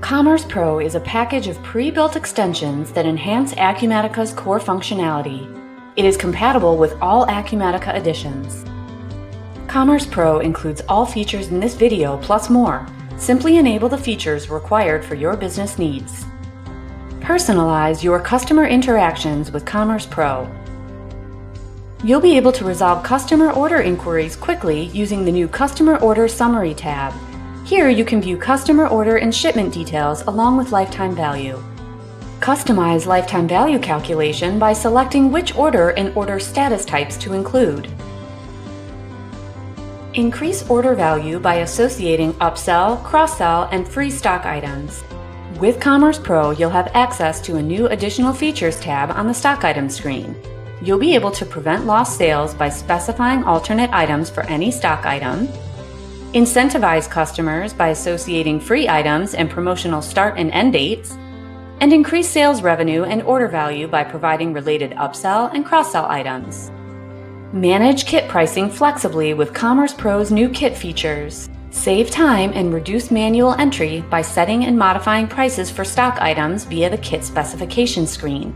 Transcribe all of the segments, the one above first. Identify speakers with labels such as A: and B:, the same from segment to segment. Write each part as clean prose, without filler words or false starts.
A: Ecommerce Pro is a package of pre-built extensions that enhance Acumatica's core functionality. It is compatible with all Acumatica editions. Ecommerce Pro includes all features in this video plus more. Simply enable the features required for your business needs. Personalize your customer interactions with Ecommerce Pro. You'll be able to resolve customer order inquiries quickly using the new Customer Order Summary tab. Here you can view customer order and shipment details along with lifetime value. Customize lifetime value calculation by selecting which order and order status types to include. Increase order value by associating upsell, cross-sell, and free stock items. With Ecommerce Pro, you'll have access to a new Additional Features tab on the stock item screen. You'll be able to prevent lost sales by specifying alternate items for any stock item, incentivize customers by associating free items and promotional start and end dates, and increase sales revenue and order value by providing related upsell and cross-sell items. Manage kit pricing flexibly with Ecommerce Pro's new kit features. Save time and reduce manual entry by setting and modifying prices for stock items via the kit specification screen.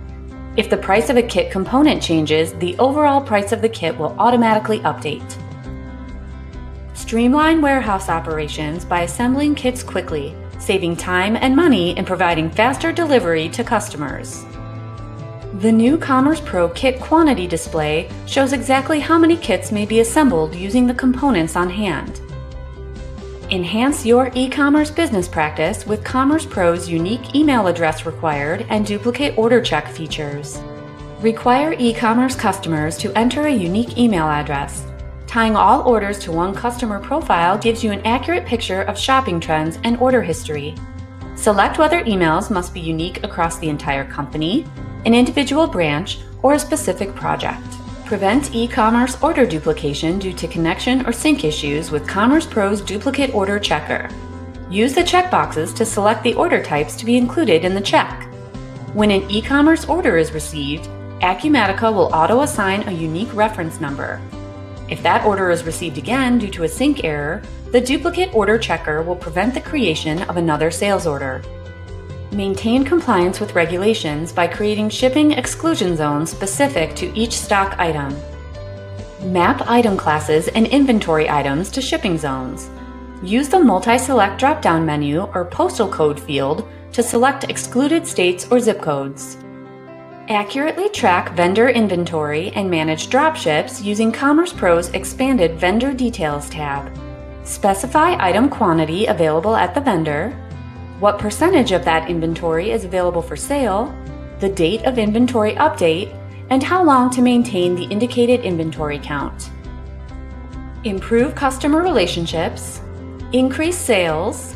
A: If the price of a kit component changes, the overall price of the kit will automatically update. Streamline warehouse operations by assembling kits quickly, saving time and money and providing faster delivery to customers. The new Ecommerce Pro kit quantity display shows exactly how many kits may be assembled using the components on hand. Enhance your e-commerce business practice with Ecommerce Pro's unique email address required and duplicate order check features. Require e-commerce customers to enter a unique email address. Tying all orders to one customer profile gives you an accurate picture of shopping trends and order history. Select whether emails must be unique across the entire company, an individual branch, or a specific project. Prevent e-commerce order duplication due to connection or sync issues with Ecommerce Pro's duplicate order checker. Use the checkboxes to select the order types to be included in the check. When an e-commerce order is received, Acumatica will auto-assign a unique reference number. If that order is received again due to a sync error, the duplicate order checker will prevent the creation of another sales order. Maintain compliance with regulations by creating shipping exclusion zones specific to each stock item. Map item classes and inventory items to shipping zones. Use the multi-select drop-down menu or postal code field to select excluded states or zip codes. Accurately track vendor inventory and manage dropships using Ecommerce Pro's expanded Vendor Details tab. Specify item quantity available at the vendor, what percentage of that inventory is available for sale, the date of inventory update, and how long to maintain the indicated inventory count. Improve customer relationships, increase sales,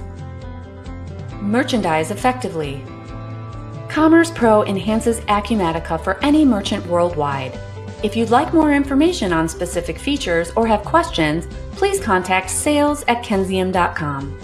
A: merchandise effectively. Ecommerce Pro enhances Acumatica for any merchant worldwide. If you'd like more information on specific features or have questions, please contact sales@kensium.com.